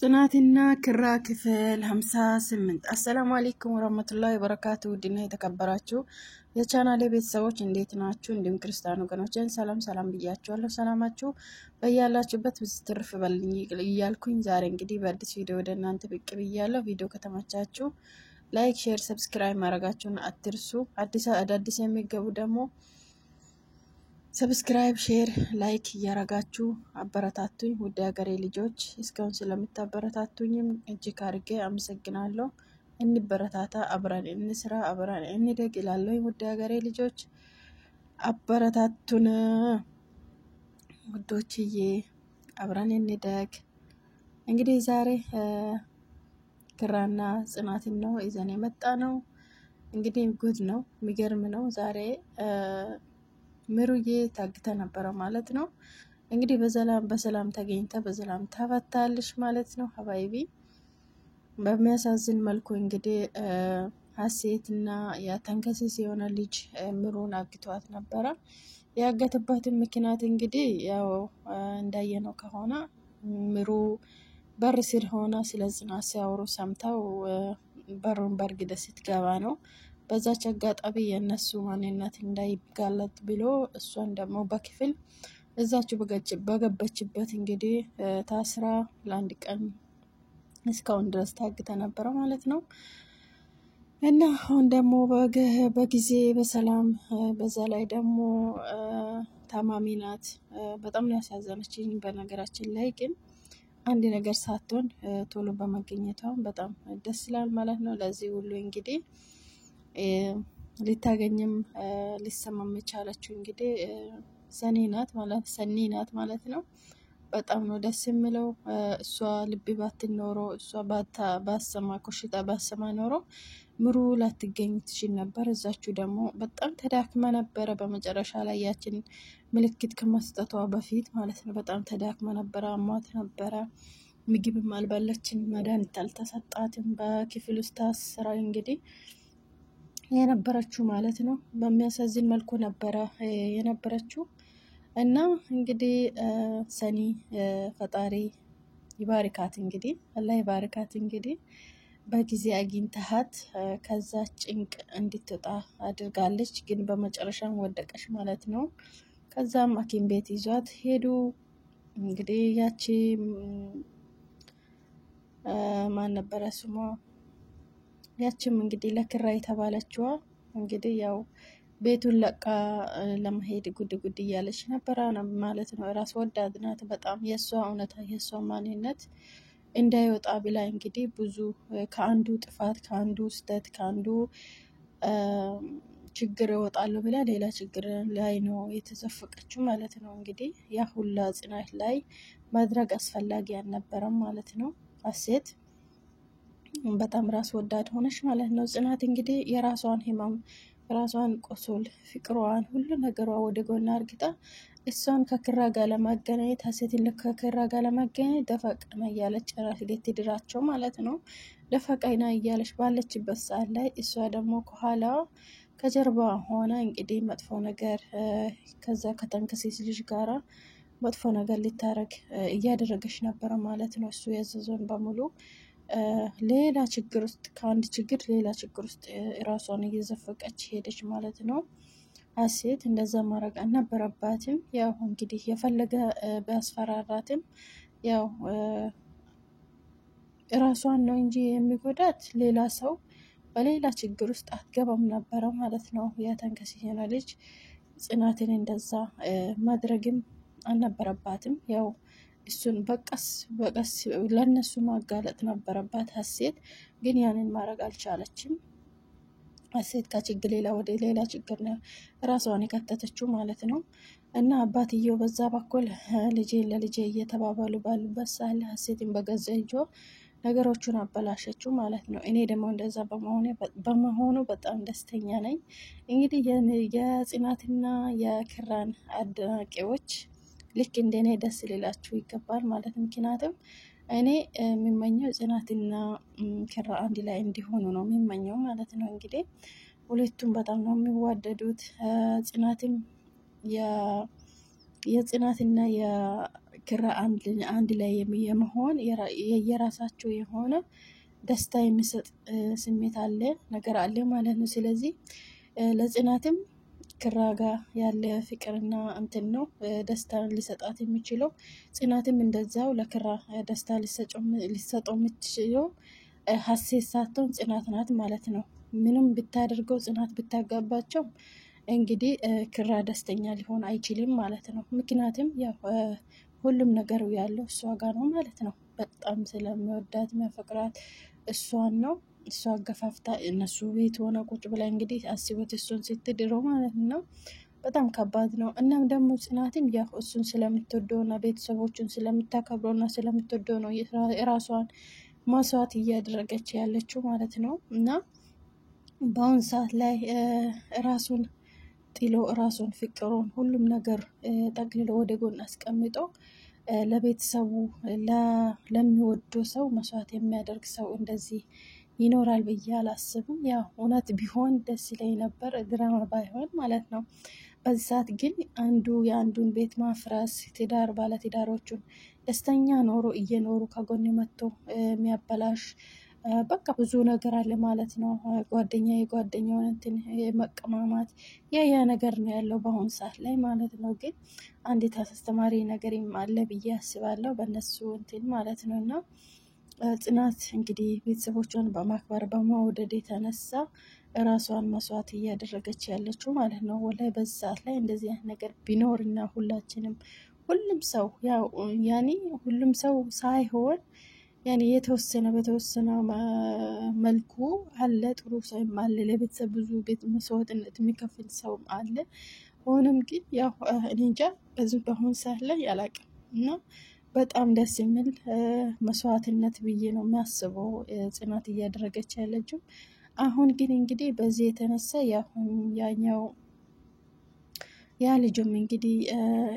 ጽናትና ክራ ክፍል 58 አሰላሙ አለይኩም ወራህመቱላሂ ወበረካቱ። ዲና የተከበራችሁ የቻናሌ ቤተሰቦች እንዴት ናችሁ? እንዲሁም ክርስቲያን ወገኖችን ሰላም ብያችኋለሁ። ሰላማችሁ በያላችሁበት ብዙ ትርፍ በልኝ እያልኩኝ ዛሬ እንግዲህ በአዲስ ቪዲዮ ወደ እናንተ ብቅ ብያለሁ። ቪዲዮ ከተመቻችሁ ላይክ፣ ሼር፣ ሰብስክራይብ ማድረጋችሁን አትርሱ። አዳዲስ የሚገቡ ደግሞ ሰብስክራይብ ሼር ላይክ እያረጋችሁ አበረታቱኝ። ውድ ሀገሬ ልጆች እስካሁን ስለምታበረታቱኝም እጅግ አድርጌ አመሰግናለሁ። እንበረታታ፣ አብረን እንስራ፣ አብረን እንደግ እላለሁ። ውድ ሀገሬ ልጆች አበረታቱን ውዶችዬ፣ አብረን እንደግ። እንግዲህ ዛሬ ክራና ጽናትን ነው ይዘን የመጣ ነው። እንግዲህ ጉድ ነው፣ የሚገርም ነው። ዛሬ ምሩዬ ታግታ ነበረ ማለት ነው። እንግዲህ በሰላም ተገኝታ በሰላም ተፈታለች ማለት ነው። ሀባይቢ በሚያሳዝን መልኩ እንግዲህ ሀሴትና ያተንከሲስ የሆነ ልጅ ምሩን አግቷት ነበረ። ያገተባትን ምክንያት እንግዲህ ያው እንዳየነው ከሆነ ምሩ በር ስር ሆና ስለ ጽናት ሲያወሩ ሰምታው በሩን በርግዳ ስትገባ ነው። በዛች አጋጣሚ የነሱ ማንነት እንዳይጋለጥ ብሎ እሷን ደግሞ በክፍል እዛችሁ በገበችበት እንግዲህ ታስራ ለአንድ ቀን እስካሁን ድረስ ታግታ ነበረ ማለት ነው። እና አሁን ደግሞ በጊዜ በሰላም በዛ ላይ ደግሞ ታማሚ ናት። በጣም ነው ያሳዘነችኝ። በነገራችን ላይ ግን አንድ ነገር ሳትሆን ቶሎ በመገኘቷ በጣም ደስ ይላል ማለት ነው። ለዚህ ሁሉ እንግዲህ ልታገኝም ሊሰማም የቻለችው እንግዲህ ሰኒ ናት ማለት ነው። በጣም ነው ደስ የሚለው። እሷ ልብ ባትኖሮ እሷ ባሰማ ኮሽታ ባሰማ ኖሮ ምሩ ላትገኝ ትችል ነበር። እዛችሁ ደግሞ በጣም ተዳክማ ነበረ። በመጨረሻ ላይ ያችን ምልክት ከመስጠቷ በፊት ማለት ነው በጣም ተዳክማ ነበረ፣ አሟት ነበረ። ምግብም አልበላችም፣ መድኃኒት አልተሰጣትም። በክፍል ውስጥ ታስራ እንግዲህ የነበረችው ማለት ነው። በሚያሳዝን መልኩ ነበረ የነበረችው። እና እንግዲህ ሰኒ ፈጣሪ ይባርካት፣ እንግዲህ አላህ ይባርካት። እንግዲህ በጊዜ አግኝተሃት ከዛ ጭንቅ እንድትወጣ አድርጋለች። ግን በመጨረሻም ወደቀች ማለት ነው። ከዛም ሐኪም ቤት ይዟት ሄዱ። እንግዲህ ያቺ ማን ነበረ ስሟ? ያችም እንግዲህ ለክራ የተባለችዋ እንግዲህ ያው ቤቱን ለቃ ለመሄድ ጉድ እያለች ነበረ ማለት ነው። ራስ ወዳድ ናት በጣም። የሷ እውነታ የሷ ማንነት እንዳይወጣ ብላ እንግዲህ ብዙ ከአንዱ ጥፋት ከአንዱ ስህተት ከአንዱ ችግር እወጣለሁ ብላ ሌላ ችግር ላይ ነው የተዘፈቀችው ማለት ነው። እንግዲህ ያ ሁላ ጽናት ላይ ማድረግ አስፈላጊ አልነበረም ማለት ነው። ሀሴት በጣም ራስ ወዳድ ሆነች ማለት ነው። ጽናት እንግዲህ የራሷን ህመም ራሷን ቆሶል ፍቅሯን ሁሉ ነገሯ ወደ ጎን አርግታ እሷን ከክራ ጋር ለማገናኘት ሀሴትን ከክራ ጋር ለማገናኘት ደፋቀና እያለች ራስ ልትድራቸው ማለት ነው። ደፋቀና እያለች ባለችበት ሰዓት ላይ እሷ ደግሞ ከኋላ ከጀርባ ሆና እንግዲህ መጥፎ ነገር ከዛ ከተንከሲስ ልጅ ጋራ መጥፎ ነገር ልታረግ እያደረገች ነበረ ማለት ነው። እሱ ያዘዘውን በሙሉ ሌላ ችግር ውስጥ ከአንድ ችግር ሌላ ችግር ውስጥ ራሷን እየዘፈቀች ሄደች ማለት ነው። ሀሴት እንደዛ ማድረግ አልነበረባትም። ያው እንግዲህ የፈለገ ቢያስፈራራትም ያው ራሷን ነው እንጂ የሚጎዳት ሌላ ሰው በሌላ ችግር ውስጥ አትገባም ነበረ ማለት ነው። የተንከሲስ ልጅ ጽናትን እንደዛ ማድረግም አልነበረባትም። ያው እሱን በቀስ ለነሱ ማጋለጥ ነበረባት ሀሴት። ግን ያንን ማድረግ አልቻለችም። ሀሴት ከችግር ሌላ ወደ ሌላ ችግር ነው ራሷን የከተተችው ማለት ነው። እና አባትየው በዛ በኩል ለልጄ እየተባባሉ ባሉበት ሳለ ሀሴትን በገዛ እጇ ነገሮቹን አበላሸችው ማለት ነው። እኔ ደግሞ እንደዛ በመሆኑ በጣም ደስተኛ ነኝ። እንግዲህ የጽናትና የክራን አድናቂዎች ልክ እንደኔ ደስ ሊላችሁ ይገባል ማለት ነው። ምክንያቱም እኔ የሚመኘው ጽናትና ክራ አንድ ላይ እንዲሆኑ ነው የሚመኘው ማለት ነው። እንግዲህ ሁለቱም በጣም ነው የሚዋደዱት። ጽናትም የጽናትና ክራ አንድ ላይ የመሆን የራሳቸው የሆነ ደስታ የሚሰጥ ስሜት አለ ነገር አለ ማለት ነው። ስለዚህ ለጽናትም ክራ ጋር ያለ ፍቅርና እንትን ነው ደስታን ሊሰጣት የሚችለው። ጽናትም እንደዛው ለክራ ደስታ ሊሰጠው የምትችለው ሀሴት ሳትሆን ጽናት ናት ማለት ነው። ምንም ብታደርገው ጽናት ብታጋባቸው እንግዲህ ክራ ደስተኛ ሊሆን አይችልም ማለት ነው። ምክንያቱም ያው ሁሉም ነገሩ ያለው እሷ ጋር ነው ማለት ነው። በጣም ስለሚወዳት መፈቅራት እሷን ነው። እሷ አገፋፍታ እነሱ ቤት ሆነ ቁጭ ብላ እንግዲህ አስቦት እሱን ስትድረው ማለት ነው። በጣም ከባድ ነው። እናም ደግሞ ጽናትም ያው እሱን ስለምትወደውና ቤተሰቦቹን ስለምታከብረውና ስለምትወደው ነው የራሷን መስዋዕት እያደረገች ያለችው ማለት ነው። እና በአሁን ሰዓት ላይ ራሱን ጥሎ ራሱን ፍቅሩን ሁሉም ነገር ጠቅልሎ ወደ ጎን አስቀምጦ ለቤተሰቡ ለሚወደው ሰው መስዋዕት የሚያደርግ ሰው እንደዚህ ይኖራል ብዬ አላስብም። ያው እውነት ቢሆን ደስ ይለኝ ነበር፣ ድራማ ባይሆን ማለት ነው። በዚህ ሰዓት ግን አንዱ የአንዱን ቤት ማፍረስ ትዳር ባለትዳሮቹን ደስተኛ ኖሮ እየኖሩ ከጎን መጥቶ የሚያበላሽ በቃ ብዙ ነገር አለ ማለት ነው። ጓደኛ የጓደኛውን እንትን መቀማማት ያ ነገር ነው ያለው በአሁኑ ሰዓት ላይ ማለት ነው። ግን አንዲት አስተማሪ ነገርም አለ ብዬ አስባለሁ በእነሱ እንትን ማለት ነው። እና ጽናት እንግዲህ ቤተሰቦቿን በማክበር በመውደድ የተነሳ ራሷን መስዋዕት እያደረገች ያለችው ማለት ነው። ወላይ በዚህ ሰዓት ላይ እንደዚህ አይነት ነገር ቢኖርና ሁላችንም ሁሉም ሰው ያው ያኔ ሁሉም ሰው ሳይሆን ያኔ የተወሰነ በተወሰነ መልኩ አለ ጥሩ ሰውም አለ፣ ለቤተሰብ ብዙ ቤት መስዋዕትነት የሚከፍል ሰውም አለ። ሆኖም ግን ያው እኔ እንጃ በዚህ በአሁኑ ሰዓት ላይ አላውቅም እና በጣም ደስ የሚል መስዋዕትነት ብዬ ነው የሚያስበው ጽናት እያደረገች ያለችው። አሁን ግን እንግዲህ በዚህ የተነሳ ያኛው ያ ልጅም እንግዲህ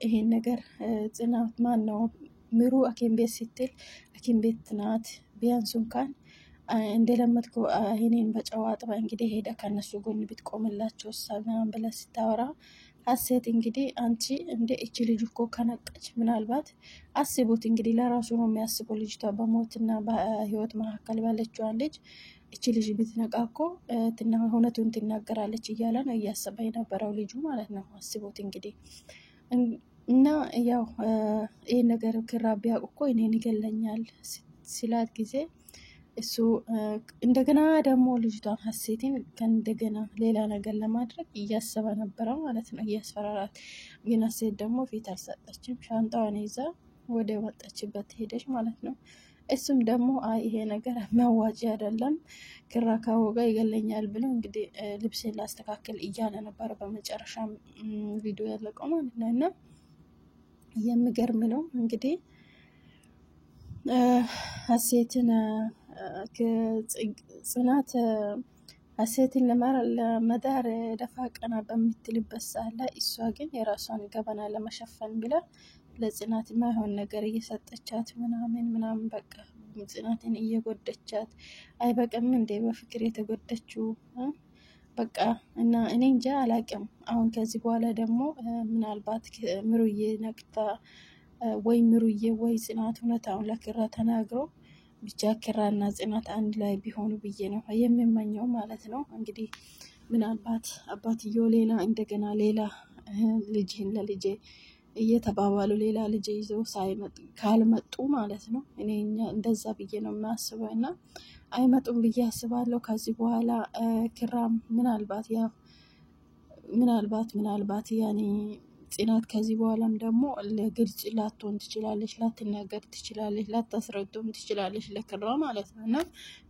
ይሄን ነገር ጽናት ማን ነው ምሩ ሐኪም ቤት ስትል ሐኪም ቤት ናት ቢያንስ እንኳን እንደለመድኩ ይሄኔን በጨዋታ እንግዲህ ሄደ ከነሱ ጎን ብትቆምላቸው ምናምን ብላ ስታወራ ሀሴት እንግዲህ አንቺ እንደ እቺ ልጅ እኮ ከነቀች ምናልባት አስቡት እንግዲህ ለራሱ ነው የሚያስበው ልጅቷ በሞትና በህይወት መካከል ባለችዋን ልጅ እቺ ልጅ ብትነቃ እኮ እውነቱን ትናገራለች እያለ ነው እያሰበ የነበረው ልጁ ማለት ነው። አስቡት እንግዲህ እና ያው ይሄ ነገር ክራ ቢያውቅ እኮ እኔን ይገለኛል ሲላት ጊዜ እሱ እንደገና ደግሞ ልጅቷን ሀሴትን ከእንደገና ሌላ ነገር ለማድረግ እያሰበ ነበረ ማለት ነው፣ እያስፈራራት። ግን ሀሴት ደግሞ ፊት አልሰጠችም፣ ሻንጣዋን ይዛ ወደ ወጣችበት ሄደች ማለት ነው። እሱም ደግሞ ይሄ ነገር የሚያዋጭ አይደለም ክራ ካወቀ ይገለኛል ብሎ እንግዲህ ልብሴን ላስተካክል እያለ ነበር በመጨረሻም ቪዲዮ ያለቀው ማለት ነው። እና የሚገርም ነው እንግዲህ ሀሴትን ጽናት ሀሴትን ለመዳር ደፋ ቀና በምትልበት ሰዓት ላይ እሷ ግን የራሷን ገበና ለመሸፈን ብላ ለጽናት ማይሆን ነገር እየሰጠቻት ምናምን በቃ ጽናትን እየጎደቻት አይበቅም እንዴ በፍቅር የተጎደችው በቃ። እና እኔ እንጃ አላቅም። አሁን ከዚህ በኋላ ደግሞ ምናልባት ምሩዬ ነቅታ ወይ ምሩዬ ወይ ጽናት እውነታውን ለክራ ተናግሮ ብቻ ክራና ጽናት አንድ ላይ ቢሆኑ ብዬ ነው የምመኘው ማለት ነው። እንግዲህ ምናልባት አባትየው ሌላ እንደገና ሌላ ልጅህን ለልጄ እየተባባሉ ሌላ ልጅ ይዘው ካልመጡ ማለት ነው። እኔ እንደዛ ብዬ ነው የማስበው እና አይመጡም ብዬ አስባለሁ። ከዚህ በኋላ ክራም ምናልባት ያኔ ጽናት ከዚህ በኋላም ደግሞ ለግልጽ ላትሆን ትችላለች፣ ላትናገር ትችላለች፣ ላታስረዱም ትችላለች ለክራ ማለት ነው። እና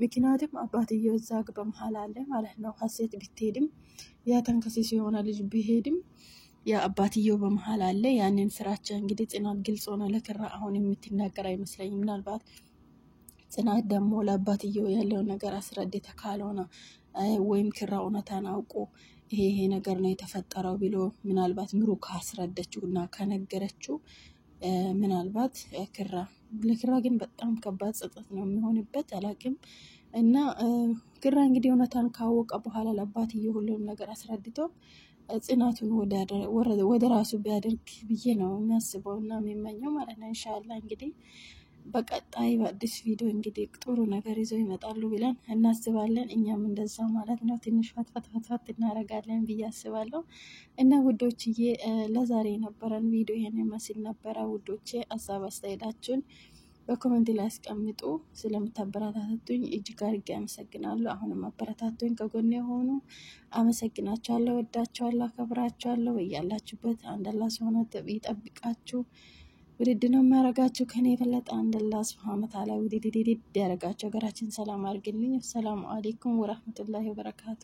ምክንያቱም አባትየው እዛ በመሀል አለ ማለት ነው። ሀሴት ብትሄድም ያ ተንከሲስ የሆነ ልጅ ቢሄድም ያ አባትየው በመሀል አለ። ያንን ስራቸው እንግዲህ ጽናት ግልጽ ሆነ ለክራ አሁን የምትናገር አይመስለኝም። ምናልባት ጽናት ደግሞ ለአባትየው ያለውን ነገር አስረድታ ካልሆነ ወይም ክራ እውነታን አውቆ ይሄ ነገር ነው የተፈጠረው ብሎ ምናልባት ምሩ ካስረደችው እና ከነገረችው ምናልባት ለክራ ግን በጣም ከባድ ጸጸት ነው የሚሆንበት አላቅም። እና ክራ እንግዲህ እውነታን ካወቀ በኋላ ለአባትየው ሁሉም ነገር አስረድቶ ጽናቱን ወደ ራሱ ቢያደርግ ብዬ ነው የሚያስበውና የሚመኘው ማለት ነው። ኢንሻአላህ እንግዲህ በቀጣይ በአዲስ ቪዲዮ እንግዲህ ጥሩ ነገር ይዘው ይመጣሉ ብለን እናስባለን። እኛም እንደዛ ማለት ነው ትንሽ ፈትፈት እናደርጋለን ብዬ አስባለሁ። እና ውዶችዬ ለዛሬ የነበረን ቪዲዮ ይሄን ይመስል ነበረ። ውዶቼ ሀሳብ አስተያየታችሁን በኮሜንት ላይ አስቀምጡ። ስለምታበረታቱኝ እጅግ አድርጌ አመሰግናለሁ። አሁንም አበረታቱኝ፣ ከጎኔ የሆኑ አመሰግናችኋለሁ፣ ወዳችኋለሁ፣ አከብራችኋለሁ። እያላችሁበት አንድ አላህ ሱብሃነሁ ወተዓላ ይጠብቃችሁ። ውድድ ነው የሚያደርጋችሁ ከኔ የበለጠ አንድ አላህ ሱብሃነሁ ወተዓላ ውድድ ያደርጋችሁ። ሀገራችን ሰላም አድርግልኝ። ሰላም አለይኩም ወራህመቱላሂ ወበረካቱ።